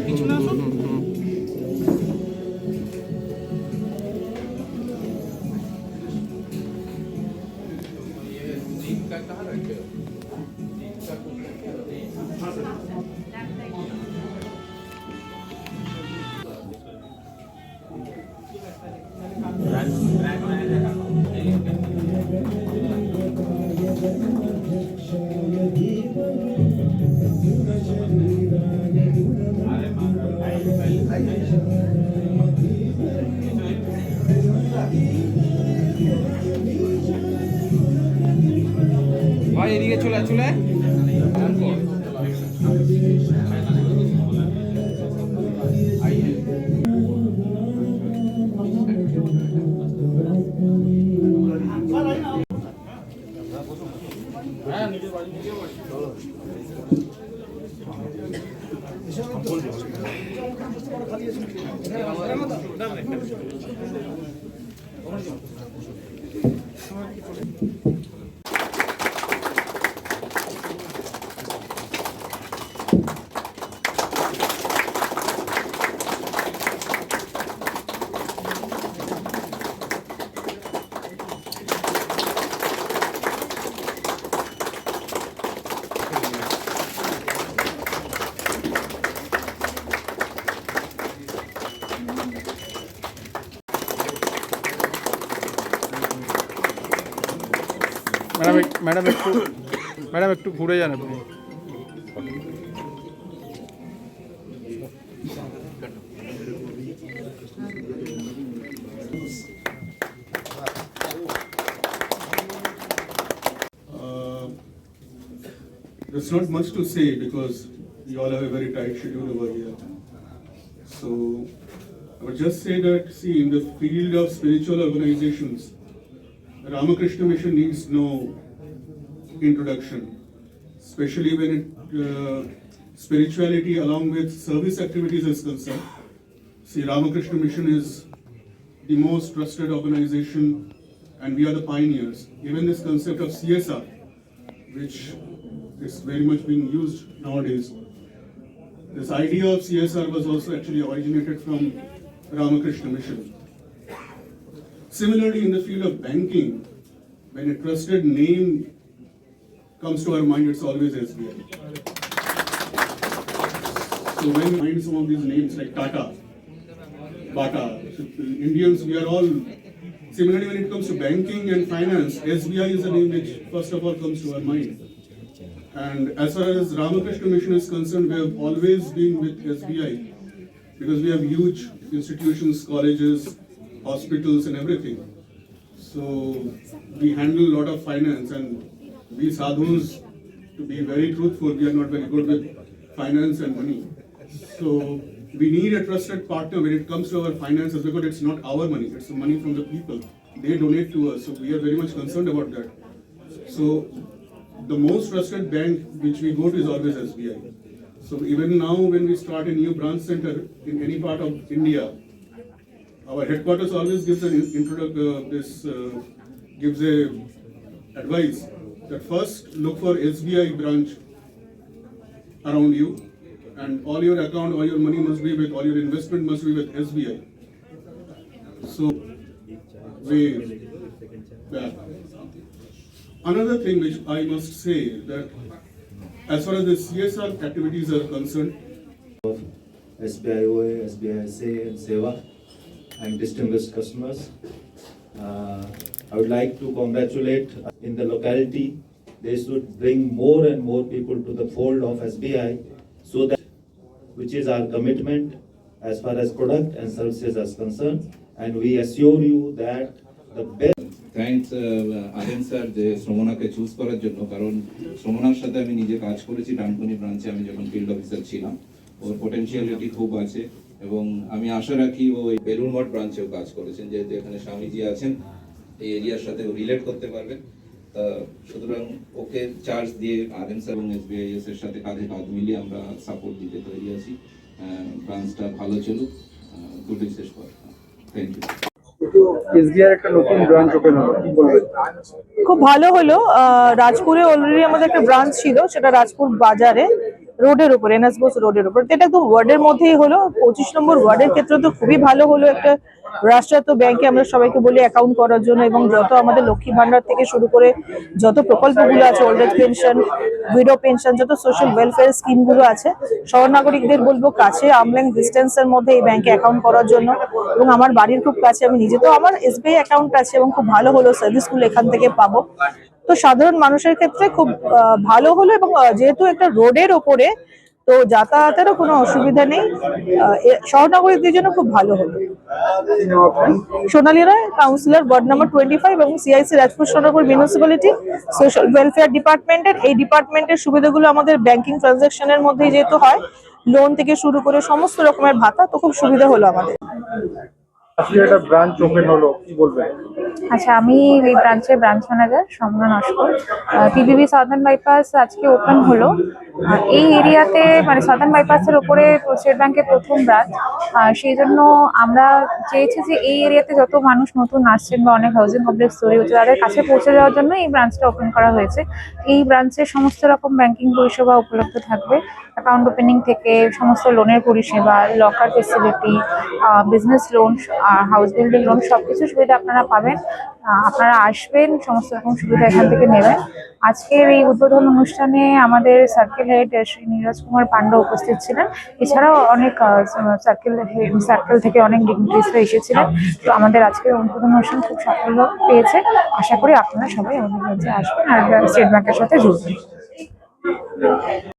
পিছনে আসুন। ভাই এদিকে চলে চলে मैडम एक घूरे जाने अपनी There's not much to say because we all have a very tight schedule over here. So I would just say that, see, in the field of spiritual organizations, Ramakrishna Mission needs no introduction, especially when spirituality along with service activities is concerned. See, Ramakrishna Mission is the most trusted organization and we are the pioneers. Even this concept of CSR, which is very much being used nowadays, this idea of CSR was also actually originated from Ramakrishna Mission. Similarly, in the field of banking, when a trusted name comes to our mind, it's always SBI. So when we find some of these names like Tata, Bata, Indians, we are all, similarly when it comes to banking and finance, SBI is a name which first of all comes to our mind. And as far as Ramakrishna Mission is concerned, we have always been with SBI because we have huge institutions, colleges, hospitals and everything. So we handle a lot of finance, and we sadhus, to be very truthful, we are not very good with finance and money. So we need a trusted partner when it comes to our finances because it's not our money, it's the money from the people. They donate to us, so we are very much concerned about that. So the most trusted bank which we go to is always SBI. So even now when we start a new branch center in any part of India, our headquarters always gives an gives a advice that first look for SBI branch around you, and all your account, all your money must be with, all your investment must be with SBI. So we back. Another thing which I must say that as far as the CSR activities are concerned, SBI OA, SBI SA and SEWA and distinguished customers. I would like to congratulate in the locality. They should bring more and more people to the fold of SBI so that, which is our commitment as far as product and services are concerned, and we assure you that the best. Thanks আরেন sir যে শ্রমণাকে choose করার জন্য, কারণ শ্রমণার সাথে আমি নিজে কাজ করেছি ডানকুনি ব্রাঞ্চে, আমি যখন ফিল্ড অফিসার ছিলাম। ওর পোটেনশিয়ালিটি খুব আছে এবং আমি আশা রাখি ও বেলুড় মঠ ব্রাঞ্চেও কাজ করেছেন, যেহেতু এখানে স্বামীজি আছেন, এই এরিয়ার সাথে রিলেট করতে পারবেন। সুতরাং ওকে চার্জ দিয়ে আরেন স্যার এবং SBIS এর সাথে কাঁধে কাঁধ মিলিয়ে আমরা সাপোর্ট দিতে তৈরি আছি। ব্রাঞ্চটা ভালো চলুক, দুটোই শেষ কর। Thank you. এসবিআই একটা নতুন ব্রাঞ্চ ওপেন হলো, কি বলবেন? খুব ভালো হলো। রাজপুরে অলরেডি আমাদের একটা ব্রাঞ্চ ছিল, সেটা রাজপুর বাজারে রোডের উপর, এনএস বোস রোডের উপর। এটা একদম ওয়ার্ডের মধ্যেই হলো। 25 নম্বর ওয়ার্ডের ক্ষেত্রে তো খুবই ভালো হলো। একটা রাষ্ট্রায়ত্ত ব্যাংকে আমরা সবাইকে বলি অ্যাকাউন্ট করার জন্য, এবং যত আমাদের লক্ষ্মী ভান্ডার থেকে শুরু করে যত প্রকল্পগুলো আছে, old age pension, widow pension, যত সোশ্যাল ওয়েলফেয়ার স্কিমগুলো আছে, শহর নাগরিকদের বলবো কাছে আমলেং ডিস্টেন্সের মধ্যে এই ব্যাংকে অ্যাকাউন্ট করার জন্য। এবং আমার বাড়ির খুব কাছে, আমি নিজে তো আমার SBI অ্যাকাউন্ট আছে এবং খুব ভালো হলো সার্ভিসগুলো এখান থেকে পাবো। তো সাধারণ মানুষের ক্ষেত্রে খুব ভালো হলো, এবং যেহেতু একটা রোডের ওপরে, তো যাতায়াতেরও কোনো অসুবিধা নেই। শহর নাগরিকদের জন্য খুব ভালো হলো। সোনালী রায়, কাউন্সিলর, ওয়ার্ড নাম্বার 25 এবং CIC Rajpur Sonapur municipality social welfare ডিপার্টমেন্টের। এই ডিপার্টমেন্টের সুবিধাগুলো আমাদের ব্যাংকিং ট্রানজাকশনের মধ্যেই যেহেতু হয়, লোন থেকে শুরু করে সমস্ত রকমের ভাতা, তো খুব সুবিধা হলো আমাদের। আজকে একটা ব্রাঞ্চ ওপেন হলো, কি বলবেন? আচ্ছা, আমি এই ব্রাঞ্চের ব্রাঞ্চ ম্যানেজার সম্মান নস্কর। TBB সাউথার্ন বাইপাস আজকে ওপেন হলো। এই এরিয়াতে মানে সাউথার্ন বাইপাসের ওপরে স্টেট ব্যাংকের প্রথম ব্রাঞ্চ। সেই জন্য আমরা চেয়েছি যে এই এরিয়াতে যত মানুষ নতুন আসছেন বা অনেক হাউজিং কমপ্লেক্স তৈরি হচ্ছে, তাদের কাছে পৌঁছে যাওয়ার জন্য এই ব্রাঞ্চটা ওপেন করা হয়েছে। এই ব্রাঞ্চে সমস্ত রকম ব্যাংকিং পরিষেবা উপলব্ধ থাকবে, অ্যাকাউন্ট ওপেনিং থেকে সমস্ত লোনের পরিষেবা, locker facility, business loan, house building loan, সবকিছু সুবিধা আপনারা পাবেন। আপনারা আসবেন, সমস্ত রকম সুবিধা এখান থেকে নেবেন। আজকের এই উদ্বোধন অনুষ্ঠানে আমাদের সার্কেল হেড শ্রী নীরজ কুমার পান্ডা উপস্থিত ছিলেন। এছাড়াও অনেক সার্কেল থেকে অনেক ডিগনিটারিজরা এসেছিলেন। তো আমাদের আজকের উদ্বোধন অনুষ্ঠান খুব সাফল্য পেয়েছে। আশা করি আপনারা সবাই আমাদের কাছে আসবেন আর স্টেট ব্যাংকের সাথে জুড়বেন।